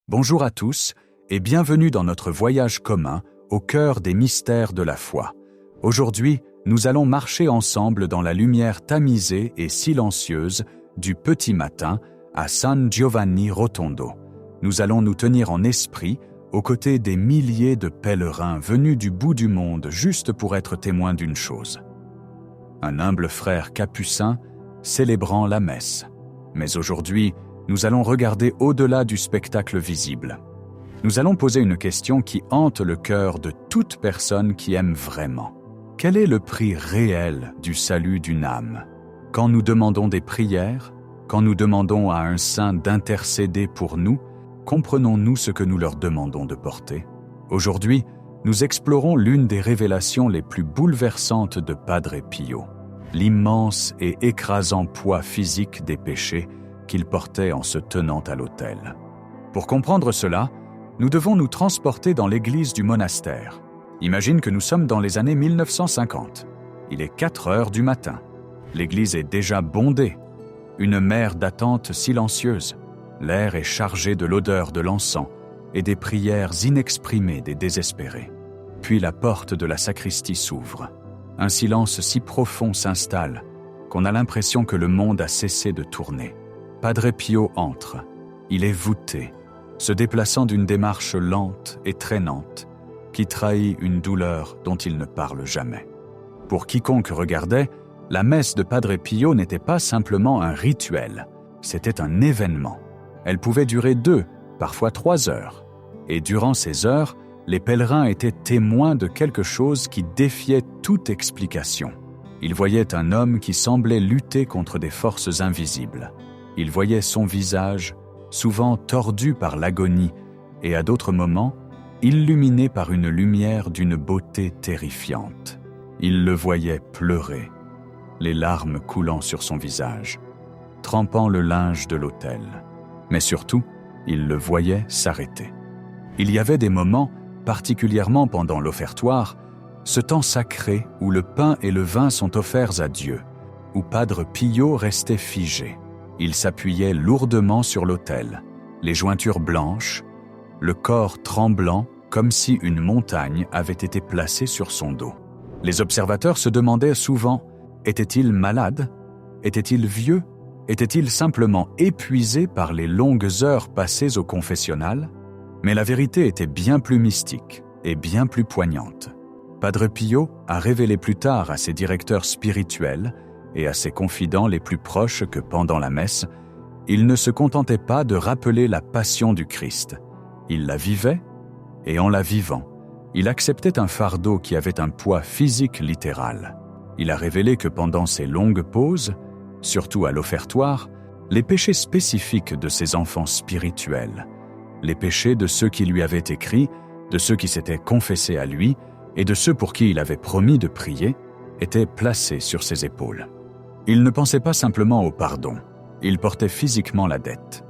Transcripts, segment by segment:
Bonjour à tous et bienvenue dans notre voyage commun au cœur des mystères de la foi. Aujourd'hui, nous allons marcher ensemble dans la lumière tamisée et silencieuse du petit matin à San Giovanni Rotondo. Nous allons nous tenir en esprit aux côtés des milliers de pèlerins venus du bout du monde juste pour être témoins d'une chose. Un humble frère capucin célébrant la messe. Mais aujourd'hui, nous allons regarder au-delà du spectacle visible. Nous allons poser une question qui hante le cœur de toute personne qui aime vraiment. Quel est le prix réel du salut d'une âme? Quand nous demandons des prières, quand nous demandons à un saint d'intercéder pour nous, comprenons-nous ce que nous leur demandons de porter? Aujourd'hui, nous explorons l'une des révélations les plus bouleversantes de Padre Pio, l'immense et écrasant poids physique des péchés qu'il portait en se tenant à l'autel. Pour comprendre cela, nous devons nous transporter dans l'église du monastère. Imagine que nous sommes dans les années 1950. Il est 4 heures du matin. L'église est déjà bondée. Une mer d'attente silencieuse. L'air est chargé de l'odeur de l'encens et des prières inexprimées des désespérés. Puis la porte de la sacristie s'ouvre. Un silence si profond s'installe qu'on a l'impression que le monde a cessé de tourner. Padre Pio entre. Il est voûté, se déplaçant d'une démarche lente et traînante, qui trahit une douleur dont il ne parle jamais. Pour quiconque regardait, la messe de Padre Pio n'était pas simplement un rituel, c'était un événement. Elle pouvait durer 2, parfois 3 heures. Et durant ces heures, les pèlerins étaient témoins de quelque chose qui défiait toute explication. Ils voyaient un homme qui semblait lutter contre des forces invisibles. Ils voyaient son visage, souvent tordu par l'agonie, et à d'autres moments, illuminé par une lumière d'une beauté terrifiante. Ils le voyaient pleurer, les larmes coulant sur son visage, trempant le linge de l'autel. Mais surtout, ils le voyaient s'arrêter. Il y avait des moments, particulièrement pendant l'offertoire, ce temps sacré où le pain et le vin sont offerts à Dieu, où Padre Pio restait figé. Il s'appuyait lourdement sur l'autel, les jointures blanches, le corps tremblant comme si une montagne avait été placée sur son dos. Les observateurs se demandaient souvent, était-il malade? Était-il vieux? Était-il simplement épuisé par les longues heures passées au confessionnal? Mais la vérité était bien plus mystique et bien plus poignante. Padre Pio a révélé plus tard à ses directeurs spirituels et à ses confidents les plus proches que pendant la messe, il ne se contentait pas de rappeler la passion du Christ. Il la vivait, et en la vivant, il acceptait un fardeau qui avait un poids physique littéral. Il a révélé que pendant ces longues pauses, surtout à l'offertoire, les péchés spécifiques de ses enfants spirituels, les péchés de ceux qui lui avaient écrit, de ceux qui s'étaient confessés à lui, et de ceux pour qui il avait promis de prier, étaient placés sur ses épaules. Il ne pensait pas simplement au pardon, il portait physiquement la dette.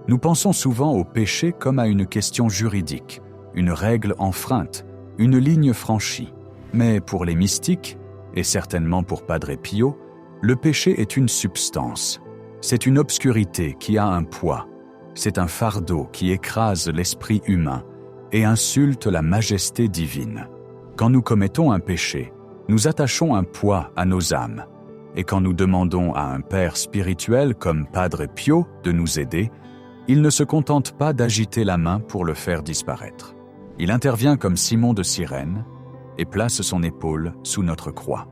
Nous pensons souvent au péché comme à une question juridique, une règle enfreinte, une ligne franchie. Mais pour les mystiques, et certainement pour Padre Pio, le péché est une substance. C'est une obscurité qui a un poids. C'est un fardeau qui écrase l'esprit humain et insulte la majesté divine. Quand nous commettons un péché, nous attachons un poids à nos âmes. Et quand nous demandons à un père spirituel comme Padre Pio de nous aider, il ne se contente pas d'agiter la main pour le faire disparaître. Il intervient comme Simon de Cyrène et place son épaule sous notre croix.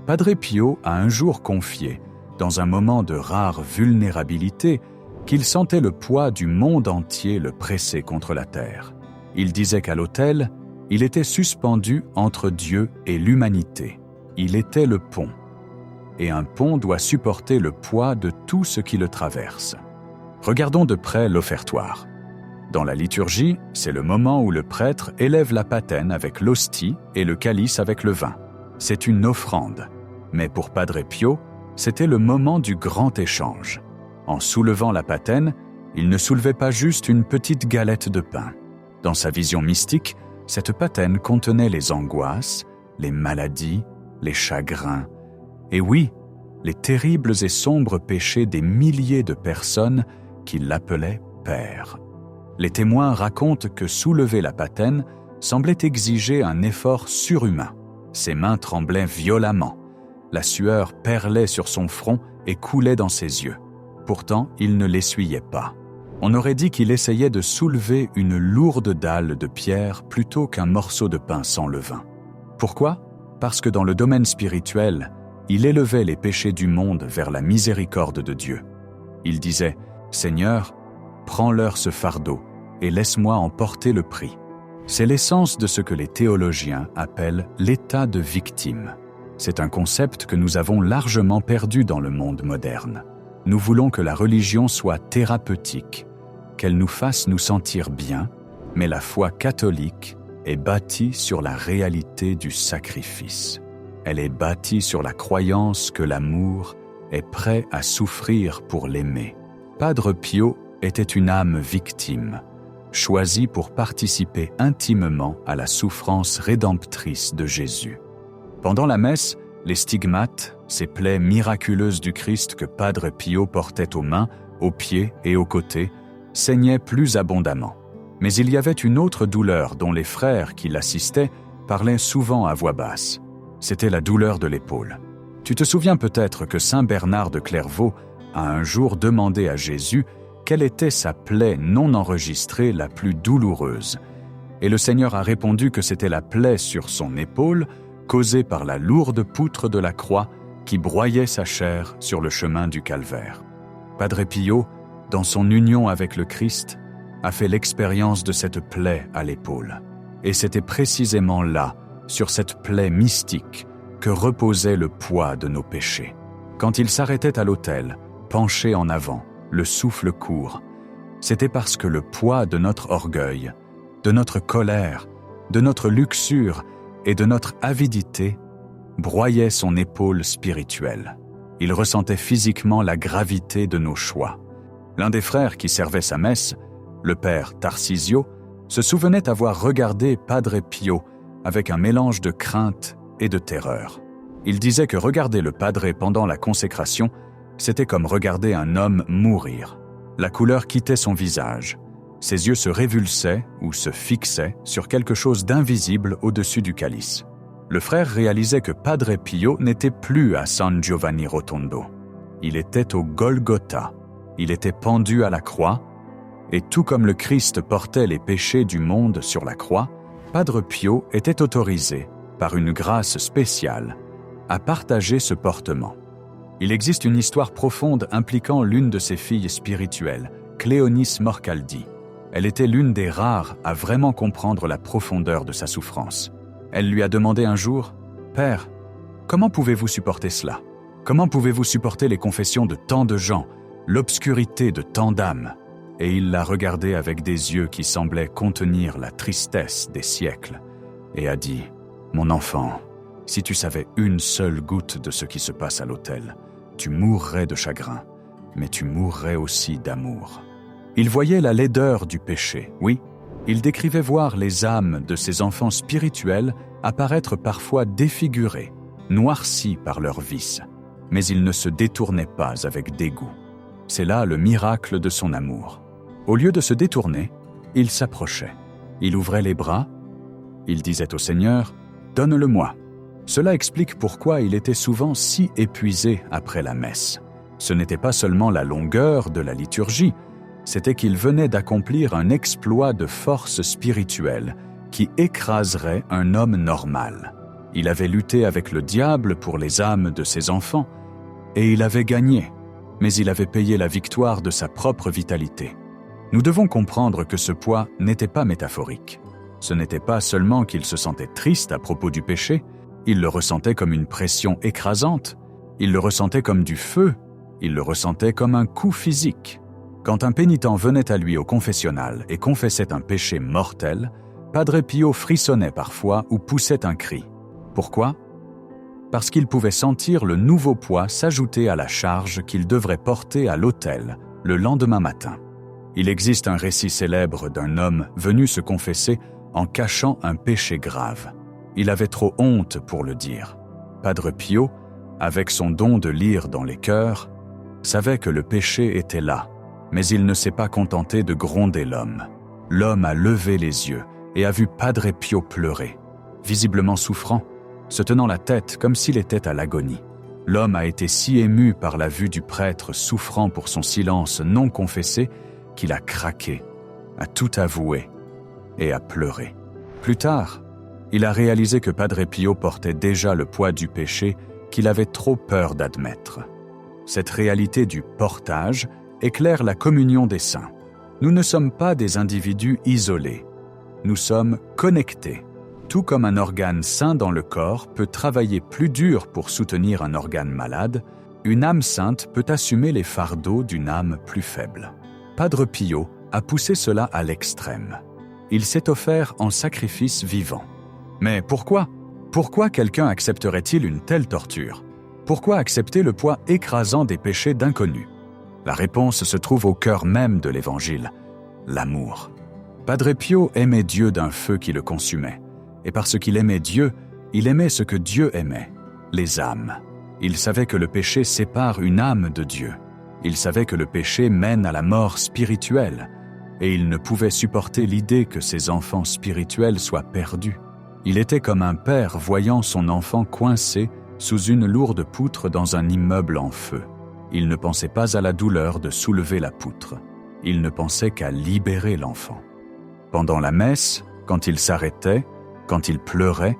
Padre Pio a un jour confié, dans un moment de rare vulnérabilité, qu'il sentait le poids du monde entier le presser contre la terre. Il disait qu'à l'autel, il était suspendu entre Dieu et l'humanité. Il était le pont. Et un pont doit supporter le poids de tout ce qui le traverse. Regardons de près l'offertoire. Dans la liturgie, c'est le moment où le prêtre élève la patène avec l'hostie et le calice avec le vin. C'est une offrande. Mais pour Padre Pio, c'était le moment du grand échange. En soulevant la patène, il ne soulevait pas juste une petite galette de pain. Dans sa vision mystique, cette patène contenait les angoisses, les maladies, les chagrins, et oui, les terribles et sombres péchés des milliers de personnes qui l'appelaient Père. Les témoins racontent que soulever la patène semblait exiger un effort surhumain. Ses mains tremblaient violemment. La sueur perlait sur son front et coulait dans ses yeux. Pourtant, il ne l'essuyait pas. On aurait dit qu'il essayait de soulever une lourde dalle de pierre plutôt qu'un morceau de pain sans levain. Pourquoi ? Parce que dans le domaine spirituel, il élevait les péchés du monde vers la miséricorde de Dieu. Il disait « Seigneur, prends-leur ce fardeau et laisse-moi en porter le prix. » C'est l'essence de ce que les théologiens appellent l'état de victime. C'est un concept que nous avons largement perdu dans le monde moderne. Nous voulons que la religion soit thérapeutique, qu'elle nous fasse nous sentir bien, mais la foi catholique est bâtie sur la réalité du sacrifice. Elle est bâtie sur la croyance que l'amour est prêt à souffrir pour l'aimer. Padre Pio était une âme victime, choisie pour participer intimement à la souffrance rédemptrice de Jésus. Pendant la messe, les stigmates, ces plaies miraculeuses du Christ que Padre Pio portait aux mains, aux pieds et aux côtés, saignaient plus abondamment. Mais il y avait une autre douleur dont les frères qui l'assistaient parlaient souvent à voix basse. C'était la douleur de l'épaule. Tu te souviens peut-être que saint Bernard de Clairvaux a un jour demandé à Jésus quelle était sa plaie non enregistrée la plus douloureuse. Et le Seigneur a répondu que c'était la plaie sur son épaule, causée par la lourde poutre de la croix qui broyait sa chair sur le chemin du calvaire. Padre Pio, dans son union avec le Christ, a fait l'expérience de cette plaie à l'épaule. Et c'était précisément là, sur cette plaie mystique, que reposait le poids de nos péchés. Quand il s'arrêtait à l'autel, penché en avant, le souffle court, c'était parce que le poids de notre orgueil, de notre colère, de notre luxure et de notre avidité broyait son épaule spirituelle. Il ressentait physiquement la gravité de nos choix. L'un des frères qui servait sa messe, le père Tarcisio, se souvenait avoir regardé Padre Pio avec un mélange de crainte et de terreur. Il disait que regarder le padre pendant la consécration, c'était comme regarder un homme mourir. La couleur quittait son visage. Ses yeux se révulsaient ou se fixaient sur quelque chose d'invisible au-dessus du calice. Le frère réalisait que Padre Pio n'était plus à San Giovanni Rotondo. Il était au Golgotha. Il était pendu à la croix, et tout comme le Christ portait les péchés du monde sur la croix, Padre Pio était autorisé, par une grâce spéciale, à partager ce portement. Il existe une histoire profonde impliquant l'une de ses filles spirituelles, Cléonice Morcaldi. Elle était l'une des rares à vraiment comprendre la profondeur de sa souffrance. Elle lui a demandé un jour « Père, comment pouvez-vous supporter cela? Comment pouvez-vous supporter les confessions de tant de gens, l'obscurité de tant d'âmes ?» Et il l'a regardée avec des yeux qui semblaient contenir la tristesse des siècles, et a dit « Mon enfant, si tu savais une seule goutte de ce qui se passe à l'autel, tu mourrais de chagrin, mais tu mourrais aussi d'amour. » Il voyait la laideur du péché, oui. Il décrivait voir les âmes de ses enfants spirituels apparaître parfois défigurées, noircies par leurs vices. Mais il ne se détournait pas avec dégoût. C'est là le miracle de son amour. Au lieu de se détourner, il s'approchait. Il ouvrait les bras. Il disait au Seigneur « Donne-le-moi ». Cela explique pourquoi il était souvent si épuisé après la messe. Ce n'était pas seulement la longueur de la liturgie, c'était qu'il venait d'accomplir un exploit de force spirituelle qui écraserait un homme normal. Il avait lutté avec le diable pour les âmes de ses enfants, et il avait gagné, mais il avait payé la victoire de sa propre vitalité. Nous devons comprendre que ce poids n'était pas métaphorique. Ce n'était pas seulement qu'il se sentait triste à propos du péché, il le ressentait comme une pression écrasante, il le ressentait comme du feu, il le ressentait comme un coup physique. Quand un pénitent venait à lui au confessionnal et confessait un péché mortel, Padre Pio frissonnait parfois ou poussait un cri. Pourquoi ? Parce qu'il pouvait sentir le nouveau poids s'ajouter à la charge qu'il devrait porter à l'autel le lendemain matin. Il existe un récit célèbre d'un homme venu se confesser en cachant un péché grave. Il avait trop honte pour le dire. Padre Pio, avec son don de lire dans les cœurs, savait que le péché était là, mais il ne s'est pas contenté de gronder l'homme. L'homme a levé les yeux et a vu Padre Pio pleurer, visiblement souffrant, se tenant la tête comme s'il était à l'agonie. L'homme a été si ému par la vue du prêtre souffrant pour son silence non confessé qu'il a craqué, a tout avoué et a pleuré. Plus tard, il a réalisé que Padre Pio portait déjà le poids du péché qu'il avait trop peur d'admettre. Cette réalité du portage éclaire la communion des saints. Nous ne sommes pas des individus isolés. Nous sommes connectés. Tout comme un organe sain dans le corps peut travailler plus dur pour soutenir un organe malade, une âme sainte peut assumer les fardeaux d'une âme plus faible. Padre Pio a poussé cela à l'extrême. Il s'est offert en sacrifice vivant. Mais pourquoi ? Pourquoi quelqu'un accepterait-il une telle torture ? Pourquoi accepter le poids écrasant des péchés d'inconnus ? La réponse se trouve au cœur même de l'Évangile, l'amour. Padre Pio aimait Dieu d'un feu qui le consumait. Et parce qu'il aimait Dieu, il aimait ce que Dieu aimait, les âmes. Il savait que le péché sépare une âme de Dieu. Il savait que le péché mène à la mort spirituelle. Et il ne pouvait supporter l'idée que ses enfants spirituels soient perdus. Il était comme un père voyant son enfant coincé sous une lourde poutre dans un immeuble en feu. Il ne pensait pas à la douleur de soulever la poutre. Il ne pensait qu'à libérer l'enfant. Pendant la messe, quand il s'arrêtait, quand il pleurait,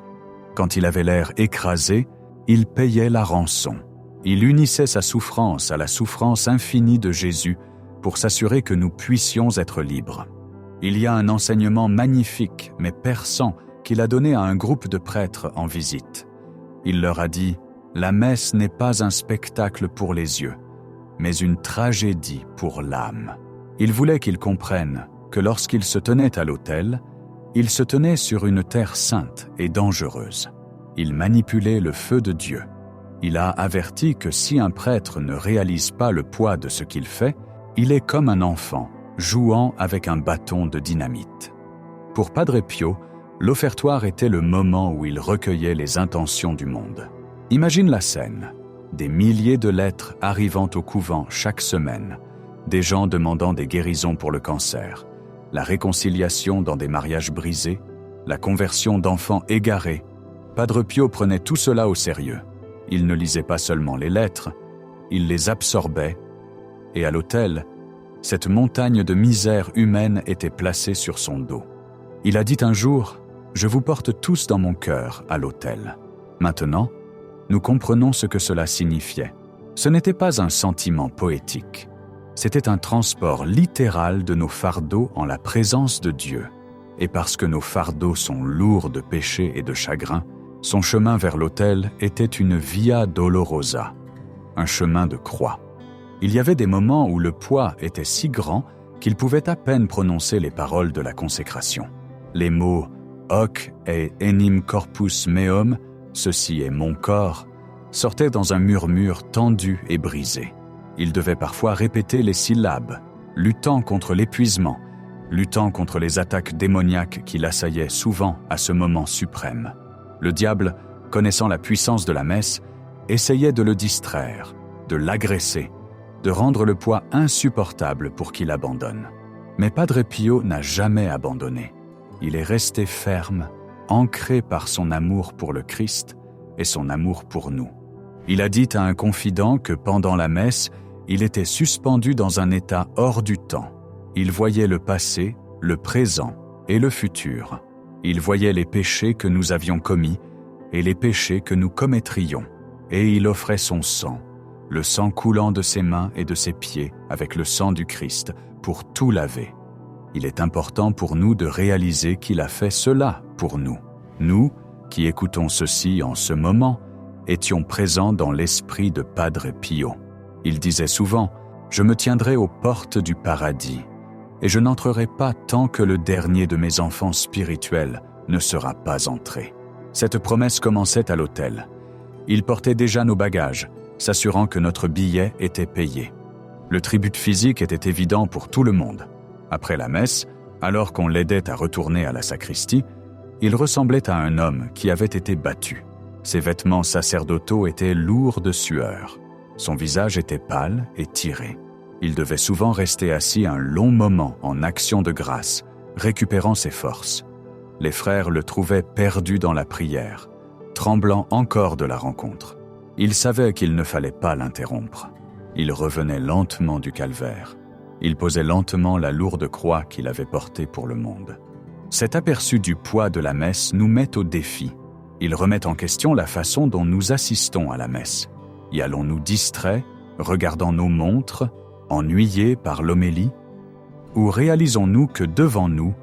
quand il avait l'air écrasé, il payait la rançon. Il unissait sa souffrance à la souffrance infinie de Jésus pour s'assurer que nous puissions être libres. Il y a un enseignement magnifique mais perçant qu'il a donné à un groupe de prêtres en visite. Il leur a dit « La messe n'est pas un spectacle pour les yeux, mais une tragédie pour l'âme. » Il voulait qu'ils comprennent que lorsqu'ils se tenaient à l'autel, il se tenait sur une terre sainte et dangereuse. Il manipulait le feu de Dieu. Il a averti que si un prêtre ne réalise pas le poids de ce qu'il fait, il est comme un enfant jouant avec un bâton de dynamite. Pour Padre Pio, l'offertoire était le moment où il recueillait les intentions du monde. Imagine la scène, des milliers de lettres arrivant au couvent chaque semaine, des gens demandant des guérisons pour le cancer, la réconciliation dans des mariages brisés, la conversion d'enfants égarés. Padre Pio prenait tout cela au sérieux. Il ne lisait pas seulement les lettres, il les absorbait, et à l'autel, cette montagne de misère humaine était placée sur son dos. Il a dit un jour « Je vous porte tous dans mon cœur à l'autel ». Maintenant, nous comprenons ce que cela signifiait. Ce n'était pas un sentiment poétique. C'était un transport littéral de nos fardeaux en la présence de Dieu. Et parce que nos fardeaux sont lourds de péché et de chagrin, son chemin vers l'autel était une via dolorosa, un chemin de croix. Il y avait des moments où le poids était si grand qu'il pouvait à peine prononcer les paroles de la consécration. Les mots « hoc et enim corpus meum », ceci est mon corps, sortaient dans un murmure tendu et brisé. Il devait parfois répéter les syllabes, luttant contre l'épuisement, luttant contre les attaques démoniaques qui l'assaillaient souvent à ce moment suprême. Le diable, connaissant la puissance de la messe, essayait de le distraire, de l'agresser, de rendre le poids insupportable pour qu'il abandonne. Mais Padre Pio n'a jamais abandonné. Il est resté ferme, ancré par son amour pour le Christ et son amour pour nous. Il a dit à un confident que pendant la messe, il était suspendu dans un état hors du temps. Il voyait le passé, le présent et le futur. Il voyait les péchés que nous avions commis et les péchés que nous commettrions. Et il offrait son sang, le sang coulant de ses mains et de ses pieds avec le sang du Christ pour tout laver. Il est important pour nous de réaliser qu'il a fait cela pour nous. Nous, qui écoutons ceci en ce moment, étions présents dans l'esprit de Padre Pio. Il disait souvent « Je me tiendrai aux portes du paradis, et je n'entrerai pas tant que le dernier de mes enfants spirituels ne sera pas entré. » Cette promesse commençait à l'autel. Il portait déjà nos bagages, s'assurant que notre billet était payé. Le tribut physique était évident pour tout le monde. Après la messe, alors qu'on l'aidait à retourner à la sacristie, il ressemblait à un homme qui avait été battu. Ses vêtements sacerdotaux étaient lourds de sueur. Son visage était pâle et tiré. Il devait souvent rester assis un long moment en action de grâce, récupérant ses forces. Les frères le trouvaient perdu dans la prière, tremblant encore de la rencontre. Il savait qu'il ne fallait pas l'interrompre. Il revenait lentement du calvaire. Il posait lentement la lourde croix qu'il avait portée pour le monde. Cet aperçu du poids de la messe nous met au défi. Il remet en question la façon dont nous assistons à la messe. Y allons-nous distraits, regardant nos montres, ennuyés par l'homélie? Ou réalisons-nous que devant nous,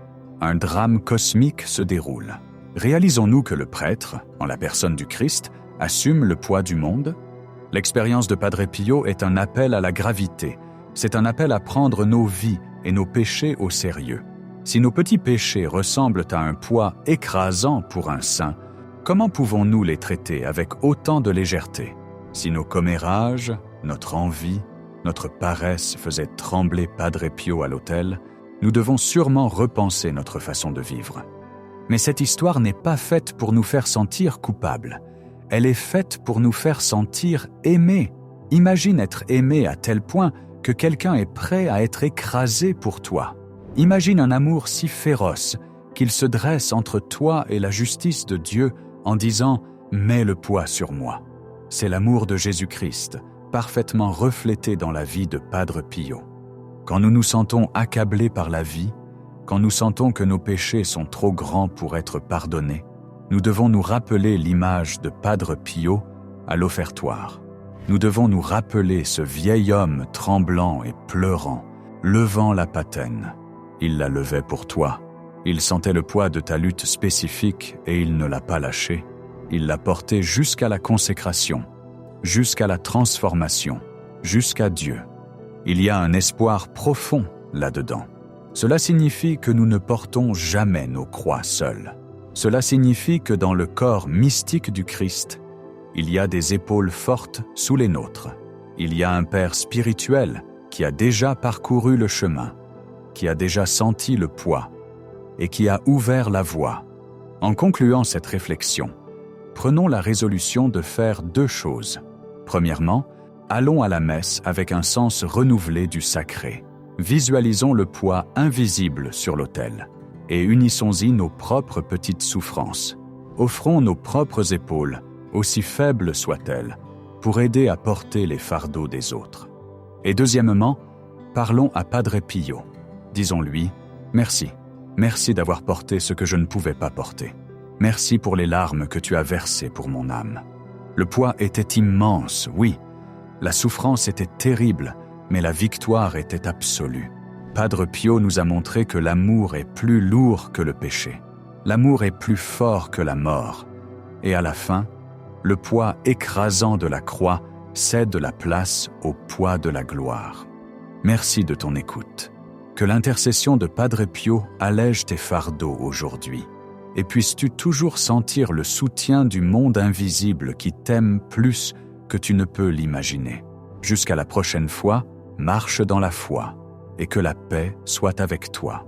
un drame cosmique se déroule? Réalisons-nous que le prêtre, en la personne du Christ, assume le poids du monde? L'expérience de Padre Pio est un appel à la gravité. C'est un appel à prendre nos vies et nos péchés au sérieux. Si nos petits péchés ressemblent à un poids écrasant pour un saint, comment pouvons-nous les traiter avec autant de légèreté? Si nos commérages, notre envie, notre paresse faisaient trembler Padre Pio à l'autel, nous devons sûrement repenser notre façon de vivre. Mais cette histoire n'est pas faite pour nous faire sentir coupables. Elle est faite pour nous faire sentir aimés. Imagine être aimé à tel point que quelqu'un est prêt à être écrasé pour toi. Imagine un amour si féroce qu'il se dresse entre toi et la justice de Dieu en disant « Mets le poids sur moi ». C'est l'amour de Jésus-Christ, parfaitement reflété dans la vie de Padre Pio. Quand nous nous sentons accablés par la vie, quand nous sentons que nos péchés sont trop grands pour être pardonnés, nous devons nous rappeler l'image de Padre Pio à l'offertoire. Nous devons nous rappeler ce vieil homme tremblant et pleurant, levant la patène. Il la levait pour toi. Il sentait le poids de ta lutte spécifique et il ne l'a pas lâché. Il l'a porté jusqu'à la consécration, jusqu'à la transformation, jusqu'à Dieu. Il y a un espoir profond là-dedans. Cela signifie que nous ne portons jamais nos croix seuls. Cela signifie que dans le corps mystique du Christ, il y a des épaules fortes sous les nôtres. Il y a un Père spirituel qui a déjà parcouru le chemin, qui a déjà senti le poids et qui a ouvert la voie. En concluant cette réflexion, prenons la résolution de faire 2 choses. Premièrement, allons à la messe avec un sens renouvelé du sacré. Visualisons le poids invisible sur l'autel et unissons-y nos propres petites souffrances. Offrons nos propres épaules, aussi faibles soient-elles, pour aider à porter les fardeaux des autres. Et deuxièmement, parlons à Padre Pio. Disons-lui « Merci, merci d'avoir porté ce que je ne pouvais pas porter. Merci pour les larmes que tu as versées pour mon âme. Le poids était immense, oui. La souffrance était terrible, mais la victoire était absolue. Padre Pio nous a montré que l'amour est plus lourd que le péché. L'amour est plus fort que la mort. Et à la fin, le poids écrasant de la croix cède la place au poids de la gloire. Merci de ton écoute. Que l'intercession de Padre Pio allège tes fardeaux aujourd'hui. Et puisses-tu toujours sentir le soutien du monde invisible qui t'aime plus que tu ne peux l'imaginer. Jusqu'à la prochaine fois, marche dans la foi et que la paix soit avec toi.